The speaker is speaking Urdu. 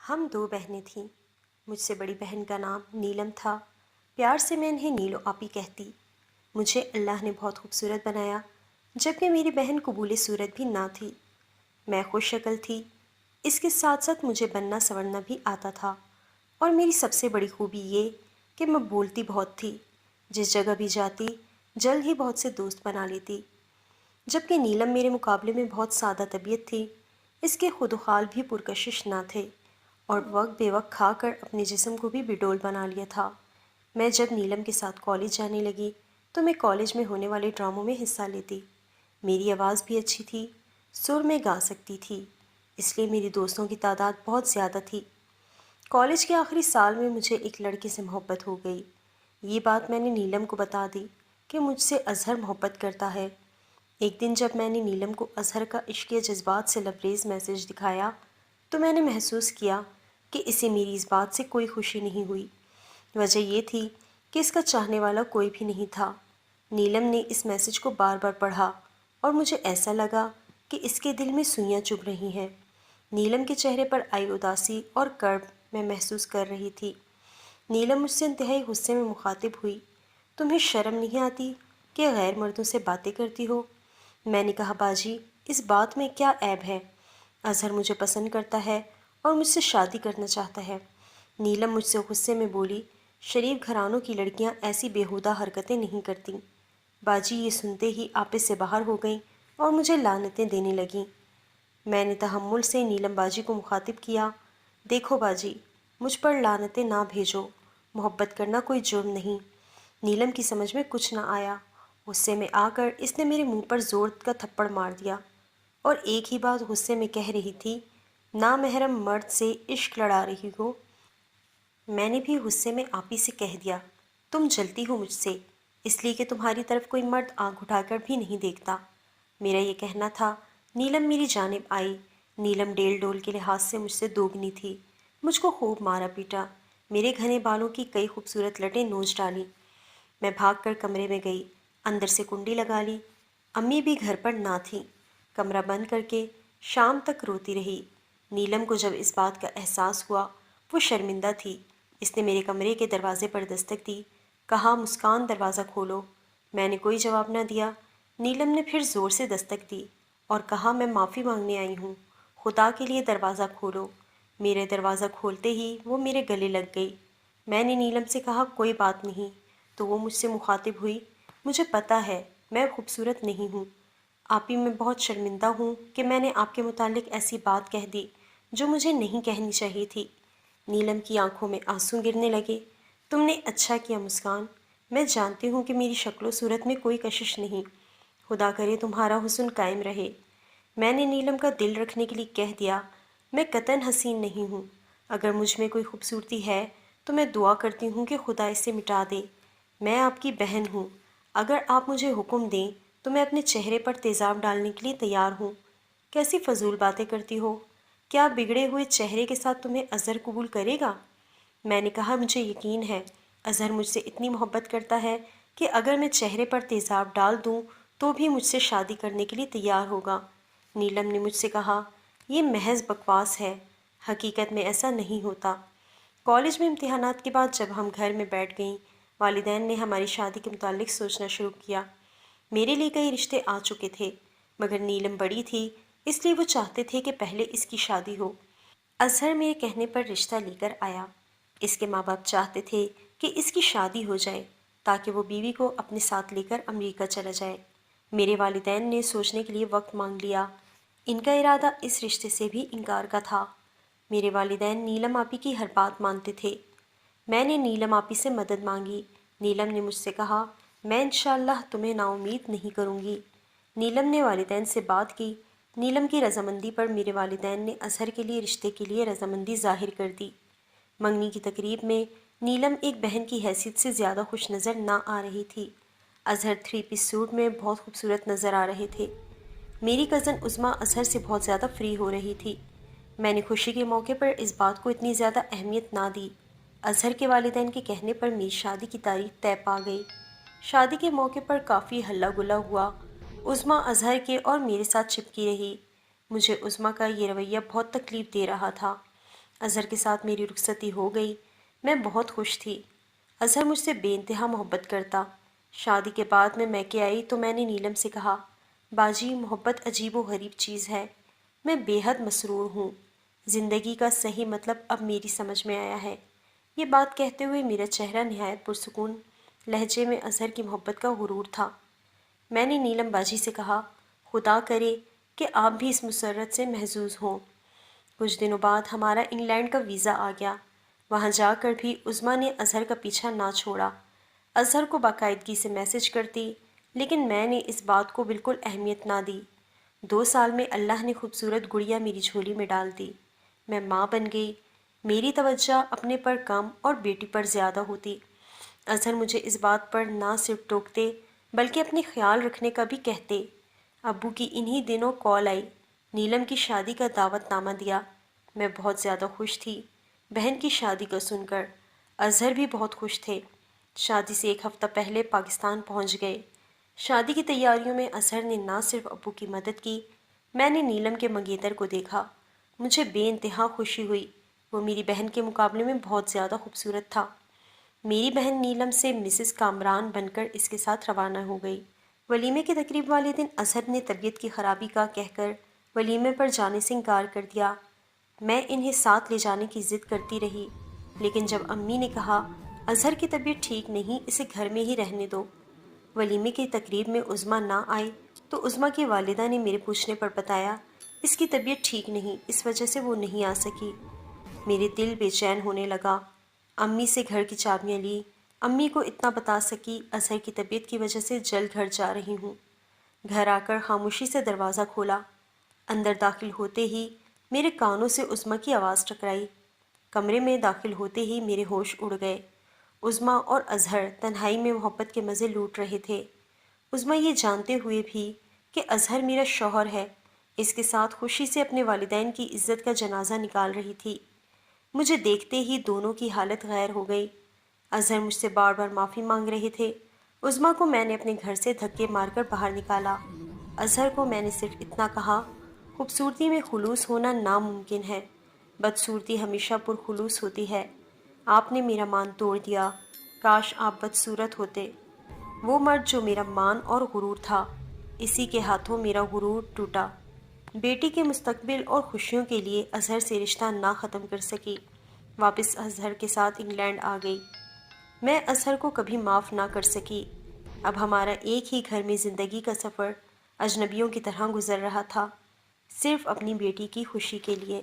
ہم دو بہنیں تھیں۔ مجھ سے بڑی بہن کا نام نیلم تھا۔ پیار سے میں انہیں نیلو آپی کہتی۔ مجھے اللہ نے بہت خوبصورت بنایا، جبکہ میری بہن قبول صورت بھی نہ تھی۔ میں خوش شکل تھی، اس کے ساتھ ساتھ مجھے بننا سنورنا بھی آتا تھا، اور میری سب سے بڑی خوبی یہ کہ میں بولتی بہت تھی۔ جس جگہ بھی جاتی جلد ہی بہت سے دوست بنا لیتی۔ جبکہ نیلم میرے مقابلے میں بہت سادہ طبیعت تھی، اس کے خود و خال بھی پرکشش نہ تھے، اور وقت بے وقت کھا کر اپنے جسم کو بھی بڈول بنا لیا تھا۔ میں جب نیلم کے ساتھ کالج جانے لگی تو میں کالج میں ہونے والے ڈراموں میں حصہ لیتی۔ میری آواز بھی اچھی تھی، سر میں گا سکتی تھی، اس لیے میری دوستوں کی تعداد بہت زیادہ تھی۔ کالج کے آخری سال میں مجھے ایک لڑکے سے محبت ہو گئی۔ یہ بات میں نے نیلم کو بتا دی کہ مجھ سے اظہر محبت کرتا ہے۔ ایک دن جب میں نے نیلم کو اظہر کا عشقیہ جذبات سے لبریز میسج دکھایا تو میں نے محسوس کیا کہ اسے میری اس بات سے کوئی خوشی نہیں ہوئی۔ وجہ یہ تھی کہ اس کا چاہنے والا کوئی بھی نہیں تھا۔ نیلم نے اس میسج کو بار بار پڑھا اور مجھے ایسا لگا کہ اس کے دل میں سوئیاں چبھ رہی ہیں۔ نیلم کے چہرے پر آئی اداسی اور کرب میں محسوس کر رہی تھی۔ نیلم مجھ سے انتہائی غصے میں مخاطب ہوئی۔ تمہیں شرم نہیں آتی کہ غیر مردوں سے باتیں کرتی ہو؟ میں نے کہا باجی، اس بات میں کیا عیب ہے؟ اظہر مجھے پسند کرتا ہے اور مجھ سے شادی کرنا چاہتا ہے۔ نیلم مجھ سے غصے میں بولی، شریف گھرانوں کی لڑکیاں ایسی بیہودہ حرکتیں نہیں کرتیں۔ باجی یہ سنتے ہی آپے سے باہر ہو گئیں اور مجھے لعنتیں دینے لگیں۔ میں نے تحمل سے نیلم باجی کو مخاطب کیا، دیکھو باجی، مجھ پر لعنتیں نہ بھیجو، محبت کرنا کوئی جرم نہیں۔ نیلم کی سمجھ میں کچھ نہ آیا۔ غصے میں آ کر اس نے میرے منہ پر زور کا تھپڑ مار دیا، اور ایک ہی بات غصے میں کہہ رہی تھی، نامحرم مرد سے عشق لڑا رہی ہو۔ میں نے بھی غصے میں آپی سے کہہ دیا، تم جلتی ہو مجھ سے، اس لیے کہ تمہاری طرف کوئی مرد آنکھ اٹھا کر بھی نہیں دیکھتا۔ میرا یہ کہنا تھا۔ نیلم میری جانب آئی۔ نیلم ڈیل ڈول کے لحاظ سے مجھ سے دوگنی تھی۔ مجھ کو خوب مارا پیٹا، میرے گھنے بالوں کی کئی خوبصورت لٹیں نوچ ڈالی۔ میں بھاگ کر کمرے میں گئی، اندر سے کنڈی لگا لی۔ امی بھی گھر پر نہ تھیں۔ کمرہ بند کر کے شام تک روتی رہی۔ نیلم کو جب اس بات کا احساس ہوا، وہ شرمندہ تھی۔ اس نے میرے کمرے کے دروازے پر دستک دی، کہا مسکان دروازہ کھولو۔ میں نے کوئی جواب نہ دیا۔ نیلم نے پھر زور سے دستک دی اور کہا میں معافی مانگنے آئی ہوں، خدا کے لیے دروازہ کھولو۔ میرے دروازہ کھولتے ہی وہ میرے گلے لگ گئی۔ میں نے نیلم سے کہا کوئی بات نہیں، تو وہ مجھ سے مخاطب ہوئی، مجھے پتہ ہے میں خوبصورت نہیں ہوں آپی، میں بہت شرمندہ ہوں کہ میں نے آپ کے متعلق ایسی بات کہہ دی جو مجھے نہیں کہنی چاہیے تھی۔ نیلم کی آنکھوں میں آنسو گرنے لگے۔ تم نے اچھا کیا مسکان، میں جانتی ہوں کہ میری شکل و صورت میں کوئی کشش نہیں، خدا کرے تمہارا حسن قائم رہے۔ میں نے نیلم کا دل رکھنے کے لیے کہہ دیا، میں قطعاً حسین نہیں ہوں، اگر مجھ میں کوئی خوبصورتی ہے تو میں دعا کرتی ہوں کہ خدا اسے مٹا دے۔ میں آپ کی بہن ہوں، اگر آپ مجھے حکم دیں تو میں اپنے چہرے پر تیزاب ڈالنے کے لیے تیار ہوں۔ کیسی فضول باتیں کرتی ہو؟ کیا بگڑے ہوئے چہرے کے ساتھ تمہیں اظہر قبول کرے گا؟ میں نے کہا مجھے یقین ہے اظہر مجھ سے اتنی محبت کرتا ہے کہ اگر میں چہرے پر تیزاب ڈال دوں تو بھی مجھ سے شادی کرنے کے لیے تیار ہوگا۔ نیلم نے مجھ سے کہا، یہ محض بکواس ہے، حقیقت میں ایسا نہیں ہوتا۔ کالج میں امتحانات کے بعد جب ہم گھر میں بیٹھ گئیں، والدین نے ہماری شادی کے متعلق سوچنا شروع کیا۔ میرے لیے کئی رشتے آ چکے تھے، مگر نیلم بڑی تھی، اس لیے وہ چاہتے تھے کہ پہلے اس کی شادی ہو۔ اظہر میرے کہنے پر رشتہ لے کر آیا۔ اس کے ماں باپ چاہتے تھے کہ اس کی شادی ہو جائے تاکہ وہ بیوی کو اپنے ساتھ لے کر امریکہ چلا جائے۔ میرے والدین نے سوچنے کے لیے وقت مانگ لیا۔ ان کا ارادہ اس رشتے سے بھی انکار کا تھا۔ میرے والدین نیلم آپی کی ہر بات مانتے تھے۔ میں نے نیلم آپی سے مدد مانگی۔ نیلم نے مجھ سے کہا، میں انشاءاللہ تمہیں نا امید نہیں کروں گی۔ نیلم نے والدین سے بات کی۔ نیلم کی رضامندی پر میرے والدین نے اظہر کے لیے رشتے کے لیے رضامندی ظاہر کر دی۔ منگنی کی تقریب میں نیلم ایک بہن کی حیثیت سے زیادہ خوش نظر نہ آ رہی تھی۔ اظہر 3 پیس سوٹ میں بہت خوبصورت نظر آ رہے تھے۔ میری کزن عظمیٰ اظہر سے بہت زیادہ فری ہو رہی تھی۔ میں نے خوشی کے موقع پر اس بات کو اتنی زیادہ اہمیت نہ دی۔ اظہر کے والدین کے کہنے پر میری شادی کی تاریخ طے پا گئی۔ شادی کے موقع پر کافی ہلا گلا ہوا۔ عظمیٰ اظہر کے اور میرے ساتھ چپکی رہی۔ مجھے عظمیٰ کا یہ رویہ بہت تکلیف دے رہا تھا۔ اظہر کے ساتھ میری رخصتی ہو گئی۔ میں بہت خوش تھی۔ اظہر مجھ سے بے انتہا محبت کرتا۔ شادی کے بعد میں میکے آئی تو میں نے نیلم سے کہا، باجی محبت عجیب و غریب چیز ہے، میں بے حد مسرور ہوں، زندگی کا صحیح مطلب اب میری سمجھ میں آیا ہے۔ یہ بات کہتے ہوئے میرا چہرہ نہایت پرسکون لہجے میں اظہر کی محبت کا غرور تھا۔ میں نے نیلم باجی سے کہا، خدا کرے کہ آپ بھی اس مسرت سے محظوظ ہوں۔ کچھ دنوں بعد ہمارا انگلینڈ کا ویزا آ گیا۔ وہاں جا کر بھی عظمیٰ نے اظہر کا پیچھا نہ چھوڑا۔ اظہر کو باقاعدگی سے میسج کرتی، لیکن میں نے اس بات کو بالکل اہمیت نہ دی۔ 2 سال میں اللہ نے خوبصورت گڑیا میری جھولی میں ڈال دی۔ میں ماں بن گئی۔ میری توجہ اپنے پر کم اور بیٹی پر زیادہ ہوتی۔ اظہر مجھے اس بات پر نہ صرف ٹوکتے بلکہ اپنے خیال رکھنے کا بھی کہتے۔ ابو کی انہی دنوں کال آئی، نیلم کی شادی کا دعوت نامہ دیا۔ میں بہت زیادہ خوش تھی بہن کی شادی کو سن کر۔ اظہر بھی بہت خوش تھے۔ شادی سے 1 ہفتہ پہلے پاکستان پہنچ گئے۔ شادی کی تیاریوں میں اظہر نے نہ صرف ابو کی مدد کی، میں نے نیلم کے منگیتر کو دیکھا۔ مجھے بے انتہا خوشی ہوئی۔ وہ میری بہن کے مقابلے میں بہت زیادہ خوبصورت تھا۔ میری بہن نیلم سے مسز کامران بن کر اس کے ساتھ روانہ ہو گئی۔ ولیمے کے تقریب والے دن اظہر نے طبیعت کی خرابی کا کہہ کر ولیمے پر جانے سے انکار کر دیا۔ میں انہیں ساتھ لے جانے کی ضد کرتی رہی، لیکن جب امی نے کہا اظہر کی طبیعت ٹھیک نہیں، اسے گھر میں ہی رہنے دو۔ ولیمے کی تقریب میں عظمیٰ نہ آئی تو عظمیٰ کی والدہ نے میرے پوچھنے پر بتایا، اس کی طبیعت ٹھیک نہیں، اس وجہ سے وہ نہیں آ سکی۔ میرے دل بے چین ہونے لگا۔ امی سے گھر کی چابیاں لی۔ امی کو اتنا بتا سکی، اظہر کی طبیعت کی وجہ سے جلد گھر جا رہی ہوں۔ گھر آ کر خاموشی سے دروازہ کھولا۔ اندر داخل ہوتے ہی میرے کانوں سے عظمیٰ کی آواز ٹکرائی۔ کمرے میں داخل ہوتے ہی میرے ہوش اڑ گئے۔ عظمیٰ اور اظہر تنہائی میں محبت کے مزے لوٹ رہے تھے۔ عظمیٰ یہ جانتے ہوئے بھی کہ اظہر میرا شوہر ہے، اس کے ساتھ خوشی سے اپنے والدین کی عزت کا جنازہ نکال رہی تھی۔ مجھے دیکھتے ہی دونوں کی حالت غیر ہو گئی۔ اظہر مجھ سے بار بار معافی مانگ رہے تھے۔ عظمیٰ کو میں نے اپنے گھر سے دھکے مار کر باہر نکالا۔ اظہر کو میں نے صرف اتنا کہا، خوبصورتی میں خلوص ہونا ناممکن ہے، بدصورتی ہمیشہ پرخلوص ہوتی ہے۔ آپ نے میرا مان توڑ دیا، کاش آپ بدصورت ہوتے۔ وہ مرد جو میرا مان اور غرور تھا، اسی کے ہاتھوں میرا غرور ٹوٹا۔ بیٹی کے مستقبل اور خوشیوں کے لیے اظہر سے رشتہ نہ ختم کر سکی۔ واپس اظہر کے ساتھ انگلینڈ آ گئی۔ میں اظہر کو کبھی معاف نہ کر سکی۔ اب ہمارا ایک ہی گھر میں زندگی کا سفر اجنبیوں کی طرح گزر رہا تھا، صرف اپنی بیٹی کی خوشی کے لیے۔